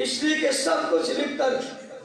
اس لیے کہ سب کچھ لکھ کر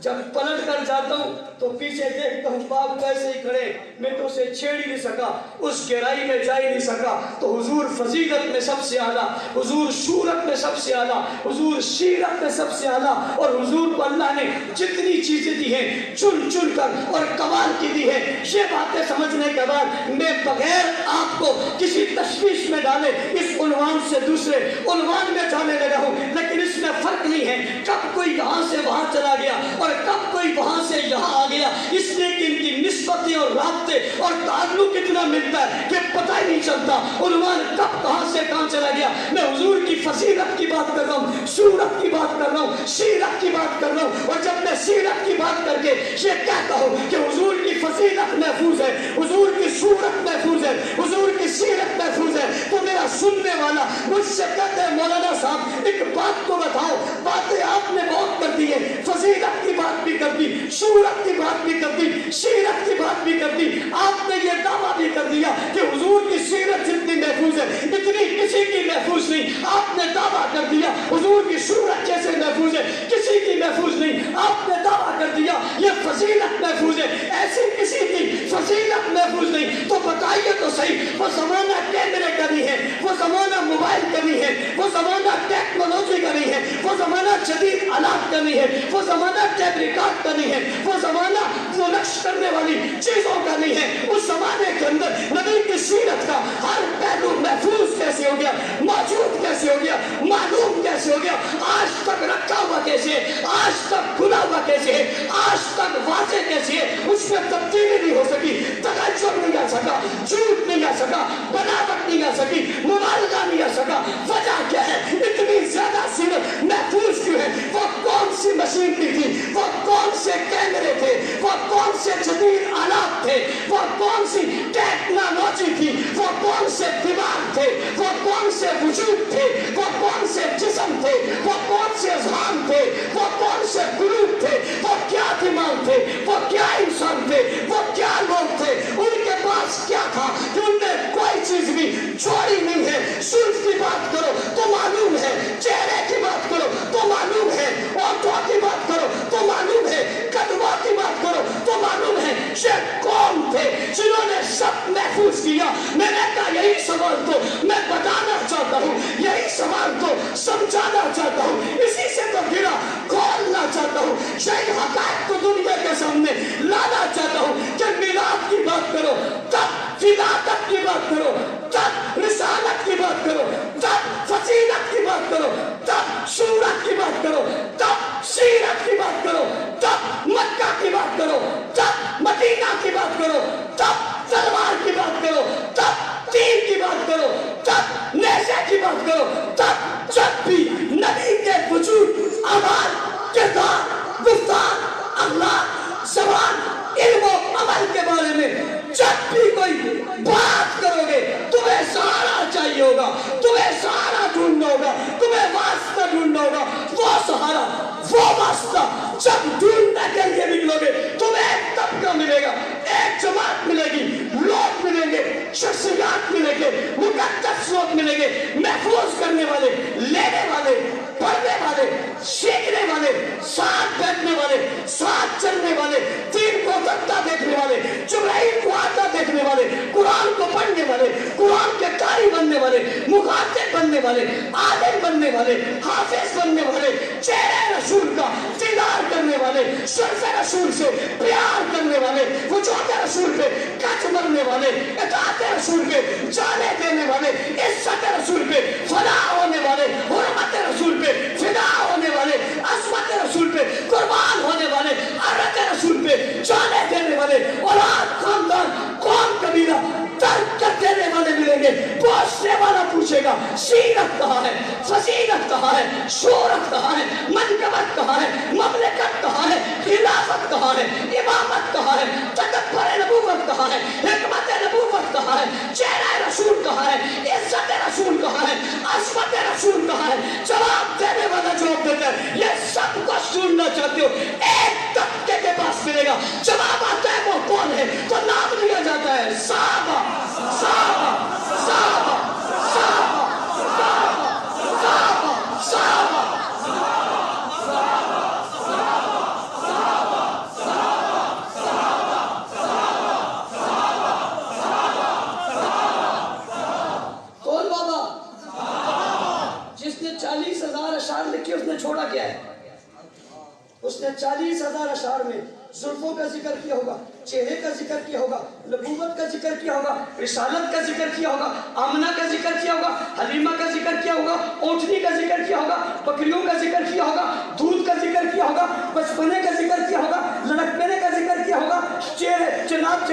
جب پلٹ کر جاتا ہوں تو پیچھے دیکھتا ہوں باپ کیسے ہی کھڑے، میں تو اسے چھیڑ ہی نہیں سکا، اس گہرائی میں جا ہی نہیں سکا۔ تو حضور فضیلت میں سب سے اعلیٰ، حضور صورت میں سب سے اعلیٰ، حضور سیرت میں سب سے اعلیٰ، اور حضور کو اللہ نے جتنی چیزیں دی ہیں چن چن کر اور کمال کی دی ہے۔ یہ باتیں سمجھنے کے بعد میں بغیر آپ کو کسی تشویش میں ڈالے اس عنوان سے دوسرے عنوان میں جانے لگا ہوں، لیکن اس میں فرق نہیں ہے کب کوئی یہاں سے وہاں چلا گیا اور کب کوئی وہاں سے یہاں آ گیا، اس لیے کہ ان کی نسبتیں اور رابطے اور تعلق اتنا ملتا ہے کہ پتہ ہی نہیں چلتا عنوان کب کہاں سے کہاں چلا گیا۔ میں حضور کی فضیلت کی بات کر رہا ہوں، صورت کی بات کر رہا ہوں، سیرت کی بات کر رہا ہوں، اور جب میں سیرت کی بات کر کے یہ کہتا ہوں کہ حضور کی فضیلت محفوظ ہے، حضور کی صورت محفوظ ہے، حضور کی سیرت محفوظ ہے، تو میرا سننے والا مجھ سے کہتے ہیں مولانا صاحب ایک بات کو بتاؤ، باتیں آپ نے بہت کر دی ہے، فضیلت کی بات بھی کر دی، صورت کی بات بھی کر دی، سیرت کی بات بھی کر دی، آپ نے یہ دعویٰ بھی کر دیا کہ حضور کی سیرت جتنی محفوظ ہے اتنی کسی کی محفوظ نہیں، آپ نے دعویٰ کر دیا حضور کی صورت جیسے محفوظ ہے کسی کی محفوظ نہیں، آپ نے دعویٰ کر دیا یہ فضیلت محفوظ ہے ایسی کسی کی فضیلت محفوظ نہیں۔ تو بتائیے تو صحیح، وہ زمانہ کیمرے کا نہیں ہے، وہ زمانہ موبائل کا نہیں ہے، وہ زمانہ ٹیکنالوجی کا نہیں ہے، وہ زمانہ جدید آلات کا نہیں ہے، وہ زمانہ ٹیپ ریکارڈ کا نہیں ہے، وہ زمانہ وہ نقش کرنے والی چیزوں کا نہیں ہے۔ اس زمانے کے اندر نبی کی سیرت کا ہر پہلو محفوظ کیسے ہو گیا، موجود کیسے ہو گیا، معلوم کیسے ہو گیا، آج تک رکھا ہوا کیسے ہے، آج تک کھلا ہوا کیسے ہے، آج تک واضح کیسے ہے، اس میں تبدیلی نہیں ہو سکی، تغیر نہیں آ سکا، جھوٹ نہیں آ سکا، بناوٹ نہیں آ سکی، مبالغہ نہیں آ سکا۔ وجہ کیا ہے اتنی زیادہ سیرت محفوظ کیوں ہے؟ وہ کون سی مشین تھی، وہ کون سے کیمرے تھے، وہ کون سے جدید آلات تھے، وہ کون سی ٹیکنالوجی تھی، وہ کون سے دماغ تھے، وہ کون سے وجود تھے، وہ کون سے جسم تھے، وہ کون سے اذہان تھے، وہ کون سے قلوب تھے، وہ کیا دماغ تھے، وہ کیا انسان تھے، وہ کیا لوگ تھے، ان کے پاس کیا تھا کہ ان نے کوئی چیز بھی چھوڑی نہیں ہے۔ صرف کی بات کرو تو معلوم ہے، چہرے کی بات کرو تو معلوم ہے، ہونٹوں کی بات کرو تو معلوم ہے، قدموں کی بات کرو تو معلوم ہے۔ یہ کون تھے جنہوں نے سب محفوظ کیا؟ میں نے کہا یہی سوال تو میں بتانا چاہتا ہوں، یہی سوال تو سمجھانا چاہتا ہوں، اسی سے تو گرا کھولنا چاہتا ہوں، یہی حقائق کو دنیا کے سامنے لانا چاہتا ہوں کہ میلاد کی بات کرو تب ولادت کی بات کرو، تب رسالت کی بات کرو، تب فضیلت کی بات کرو، تب صورت کی بات کرو، تب سیرت کی بات کرو، تب مکہ کی بات کرو، تب مدینہ کی بات کرو، تب تلوار کی بات کرو، تب تیر کی بات کرو، تب نیزے کی بات کرو، تب جب بھی نبی کے وجود، اعمال، کردار، گفتار، اخلاق، زبان، علم و عمل کے بارے میں جب بھی کوئی بات کرو گے تمہیں سہارا چاہیے ہوگا، تمہیں سہارا ڈھونڈنا ہوگا، تمہیں واسطہ ڈھونڈنا ہوگا۔ وہ سہارا، وہ واسطہ جب ڈھونڈنے کے لیے نکلو گے تمہیں ایک طبقہ ملے گا، ایک جماعت ملے گی، لوگ ملیں گے، شخصیات ملیں گے، مقدس لوگ ملیں گے، محفوظ کرنے والے، لینے والے، پڑھنے والے، سیکھنے والے، ساتھ بیٹھنے والے، ساتھ چلنے والے، دین کو اترتا دیکھنے والے، جبرائیل کو آتا دیکھنے والے، قرآن کو پڑھنے والے، قرآن کے قاری بننے والے، مخاطب بننے والے، عالم بننے والے، حافظ بننے والے، چہرے رسول کا دیدار کرنے والے، شرف رسول سے پیار کرنے والے، وجود رسول پہ کچھ مرنے والے، اطاعت رسول پہ جانے دینے والے، عزت رسول پہ فنا ہونے والے، حرمت رسول پہ فدا ہونے والے، عظمت رسول پہ قربان ہونے والے، عزت رسول پہ جانے دینے والے، اولاد، خاندان، قوم، قبیلہ ترک کر دینے والے ملیں گے۔ پوچھنے والا پوچھے گا سیرت کہاں ہے، فضیلت کہاں ہے، شہرت کہاں ہے، منقبت کہاں ہے، مملکت کہاں ہے، خلافت کہاں ہے، امامت کہاں ہے، تکبر نبوت کہاں ہے، حکمت نبوت کہاں ہے، چہرہ رسول کہاں ہے، عزت رسول کہاں ہے، عظمت رسول کہاں ہے؟ جواب دینے والا جواب دیتا ہے یہ سب کو سننا چاہتے ہو ایک طبقے کے پاس ملے گا، جواب آتا ہے وہ کون ہے تو نام لیا جاتا ہے صحابہ، صحابہ، صحابہ، صحابہ، صحابہ، صحابہ، صحابہ۔ اشعار لکھی اس نے چھوڑا کیا ہے؟ اس نے 40,000 اشعار میں زلفوں کا ذکر کیا ہوگا، چہرے کا ذکر کیا ہوگا، نبوت کا ذکر کیا ہوگا، رسالت کا ذکر کیا ہوگا، آمنہ کا ذکر کیا ہوگا، حلیمہ کا ذکر کیا ہوگا، اونٹنی کا ذکر کیا ہوگا، بکریوں کا ذکر کیا ہوگا، دودھ کا ذکر کیا ہوگا، بچپنے کا ذکر کیا ہوگا، لڑکپنے کا ذکر کیا ہوگا، چہرے جناب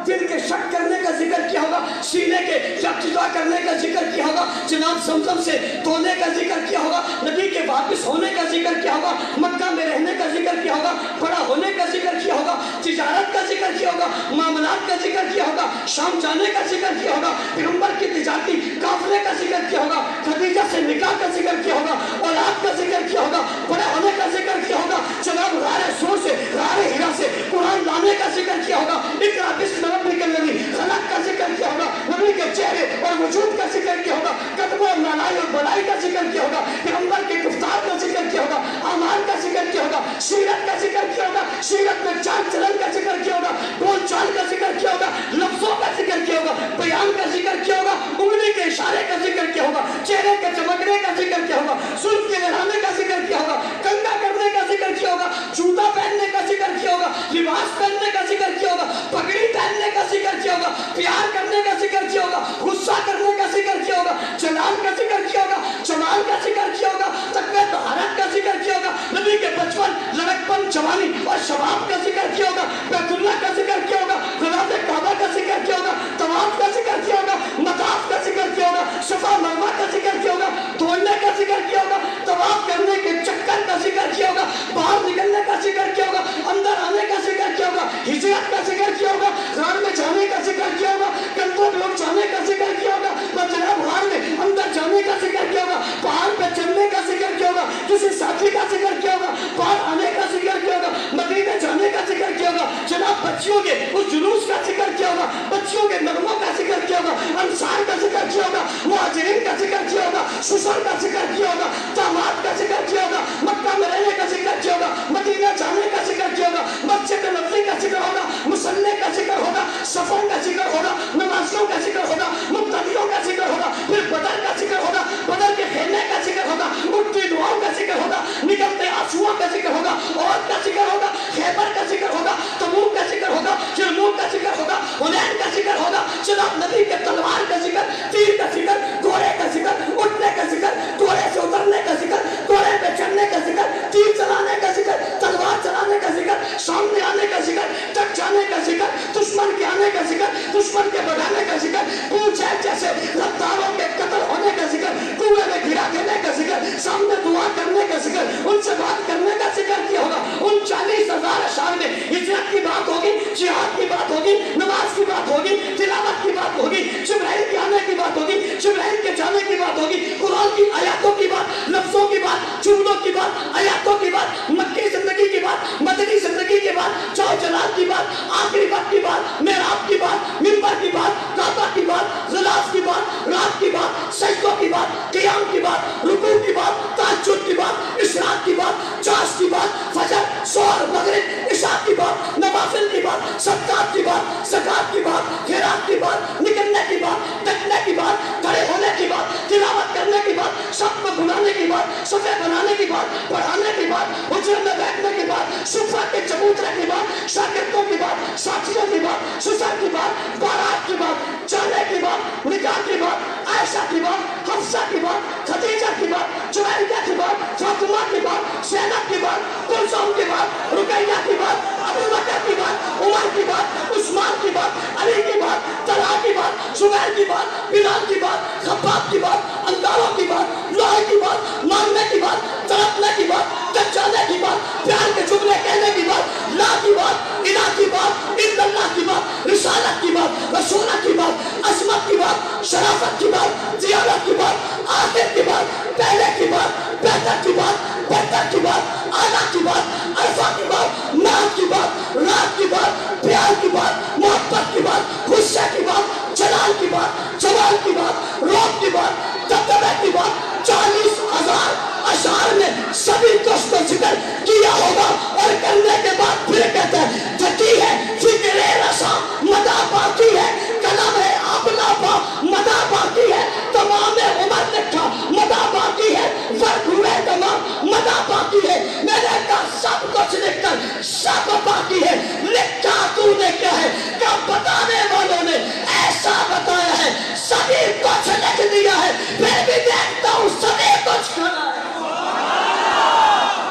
دل کے شک کرنے کا ذکر کیا ہوگا، سینے کے ابتدا کرنے کا ذکر کیا ہوگا، جناب زمزم سے دھونے کا ذکر کیا ہوگا، نبی کے واپس ہونے کا ذکر کیا ہوگا، مکہ میں رہنے کا ذکر کیا ہوگا، بڑا ہونے کا ذکر کیا ہوگا، تجارت کا ذکر کیا ہوگا، معاملات کا ذکر کیا ہوگا، شام جانے کا ذکر کیا ہوگا، پیغمبر کی تجارتی قافلے کا ذکر کیا ہوگا، خدیجہ سے نکاح کا ذکر کیا ہوگا، اولاد کا ذکر کیا ہوگا، بڑے ہونے کا ذکر کیا ہوگا، جناب غار سور سے غار ہرا سے قرآن لانے کا ذکر کیا ہوگا، اقرا بسم ربک الذی خلق کا ذکر کیا ہوگا، نبی کے چہرے اور وجود کا ذکر کیا ہوگا، قدم اور نالائی اور بلائی کا ذکر کیا ہوگا، پیغمبر کے گفتار کا ذکر کیا ہوگا، اعمال کا ذکر کیا ہوگا، سیرت کا ذکر کیا ہوگا، سیرت میں چال چلن کا ذکر کیا ہوگا، بول چال کا ذکر کیا ہوگا، لفظوں کا ذکر کیا ہوگا، بیان کا ذکر کیا ہوگا، انگلی کے اشارے کا ذکر کیا ہوگا، چہرے کے چمکنے کا ذکر کیا ہوگا، زلف کے لہرانے کا ذکر کیا ہوگا، کنگا کرنے کا ذکر کیا ہوگا، جوتا پہننے کا ذکر کیا ہوگا، لباس پہننے کا ذکر کیا ہوگا، پگڑی پہننے کا ذکر کیا ہوگا، پیار کرنے کا ذکر کیا ہوگا، غصہ کرنے کا ذکر کیا ہوگا، جلال کا ذکر کیا ہوگا، جمال کا ذکر کیا ہوگا، تقوی طہارت کا ذکر کیا ہوگا، نبی کے بچپن لڑکپن جوانی اور شباب کا ذکر کیا ہوگا، بیت اللہ کا ذکر کیا ہوگا، غلاف کعبہ کا ذکر کیا ہوگا، طواف کا ذکر کیا ہوگا، مطاف کا ذکر کیا ہوگا، صفا مروہ کا ذکر کیا ہوگا، دوڑنے کا ذکر کیا ہوگا، طواف کرنے کے چکر کا ذکر کیا ہوگا، باہر نکلنے کا ذکر کیا ہوگا، اندر آنے کا ذکر کیا ہوگا، ہجرت کا ذکر کیا ہوگا، غار میں جانے کا ذکر کیا ہوگا، کندھوں لوگ جانے کا ذکر کیا ہوگا، جناب غار میں اندر جانے کا ذکر کیا ہوگا، پہاڑ پہ چلنے کا ذکر کیا ہوگا، کسی ساتھی کا ذکر کیا ہوگا، باہر آنے کا ذکر کیا ہوگا، مدینے جانے کا ذکر کیا ہوگا، جناب بچیوں کے اس جلوس کا ذکر کیا ہوگا، بچیوں کے نغموں کا ذکر کیا ہوگا، انصار کا ذکر کیا ہوگا، مہاجرین کا ذکر کیا ہوگا، سسر کا ذکر کیا ہوگا، داماد کا ذکر کیا ہوگا، مکہ میں رہنے کا ذکر کیا ہوگا، مدینہ جانے کا ذکر کیا ہوگا، مسجد نبوی کا ذکر ہوگا، مصلی کا ذکر ہوگا، صفوں کا ذکر ہوگا، نمازیوں کا ذکر ہوگا، مقتدیوں کا ذکر ہوگا، پھر بدر کا ذکر ہوگا، بدر کے کھیلنے کا ذکر ہوگا، اٹھتی دعاؤں کا ذکر ہوگا، نکلتے آنسوؤں کا ذکر ہوگا، عہد کا ذکر ہوگا، خیبر کا ذکر ہوگا، تبوک کا ذکر ہوگا، یرموک کا ذکر ہوگا، حنین کا ذکر ہوگا، جناب نبی کے تلوار کا ذکر، تیر کا ذکر، گھوڑے کا ذکر، اٹھنے کا ذکر، گھوڑے سے اترنے کا ذکر، گھوڑے پہ چڑھنے کا ذکر، تیر چلانے کا ذکر، تلوار چلانے کا ذکر، سامنے آنے کا ذکر، ٹک جانے کا ذکر، دشمن کے آنے کا ذکر، دشمن کے بڑھانے کا ذکر، پوچھے جیسے رفتاروں کے قتل ہونے کا ذکر، کنویں میں گرا دینے کا ذکر، سامنے دعا کرنے کا ذکر، ان سے بات کرنے کا ذکر کیا ہوگا، ان 40,000 اشعار میں ہجرت کی بات ہوگی، جہاد کی بات ہوگی، نماز کی بات ہوگی، تلاوت کی بات ہوگی، جبرائیل کے آنے کی بات ہوگی، جبرائیل کے جانے کی بات ہوگی، قرآن کی آیاتوں کی بات، لفظوں کی بات، جملوں کی بات، آیاتوں کی بات، مکی زندگی کی بات، مدنی زندگی کی بات، چاو جلال کی بات، آخری وقت کی بات، محراب کی بات، منبر کی بات، کعبہ کی بات، غلاف کی بات، رات کی بات، سجدوں کی بات، قیام کی بات، رکوع کی بات، تہجد کی بات، اشراق کی بات، چاش کی بات، فجر، ظہر، مغرب، عشاء کی بات، نوافل کی بات، صدقات کی بات، زکات کی بات، خیرات کی بات، نکلنے کی بات، ڈٹنے کی بات، کھڑے ہونے کی بات، تلاوت کرنے کی بات، سب کو بلانے کی بات، صفے بنانے کی بات، پڑھانے کی بات، حجرے میں بیٹھنے کی بات، صفہ کے چبوترے کی بات، شاگردوں کی بات، ساتھیوں کی بات، سسر کی بات، بارات کی بات، جانے کی بات، نکاح کی بات، عائشہ کی بات، حفصہ کی بات، خدیجہ کی بات، جویریہ کی بات، فاطمہ کی بات، زینب کی بات، کلثوم کی بات، رقیہ کی بات، ابو بکر کی بات، عمر کی بات، عثمان کی بات، علی کی بات، طلحہ کی بات، زبیر کی بات، بلال کی بات، خباب کی بات، انگاروں کی بات، لوہے کی بات، مانگنے کی بات، تڑپنے کی بات، جانے کی بات، پیار کے جملے کہنے کی بات، لا کی بات، الہ کی بات، الا اللہ کی بات، رسالت کی بات، رسولہ کی بات، عظمت کی بات، شرافت کی بات، زیارت کی بات، آخر کی بات، پہلے کی بات، بہتر کی بات، بہتر کی بات، اعلیٰ کی بات، عرفہ کی بات، نعت کی بات، رات کی بات، پیار کی بات، محبت کی بات، غصے کی بات، جلال کی بات، جمال